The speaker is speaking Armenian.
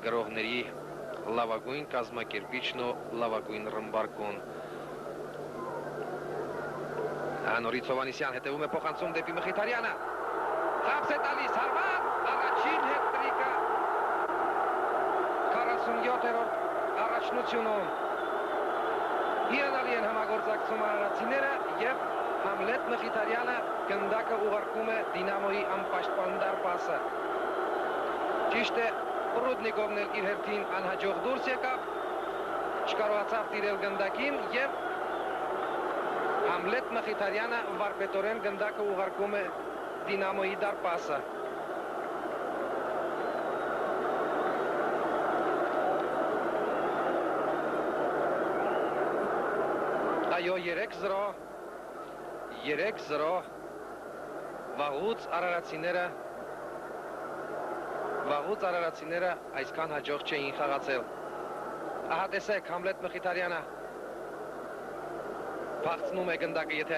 գրողների լավագույն կազմակերպիչն ու լավագույն ռմբարկուն։ Նորից Հովանեսյան հետևում է փոխանցում դեպի Մխիթարյանը։ Խաբս է տալիս հարված, առաջին հետրիկը 47-րդ առաջնությունում։ Հիանալի են համագործակցում արարածիները և Համլետ Մխիթարյանը գնդակը ուղարկում է Դինամոյի անպաշտպան դարպասը։ Ճիշտ է, Պրուդնիկովն էլ իր հերթին անհաջող դուրս եկավ, չկարողացավ տիրել գնդակին և Համլետ Մխիթարյանը վարպետորեն գնդակը ուղարկում է Դինամոյի դարպասը։ Այո, 3-0 վաղուց արարածիները այսքան հաջող չէին խաղացել։ Ահա տեսեք, Համլետ Մխիթարյանը փախցնում է գնդակը, եթե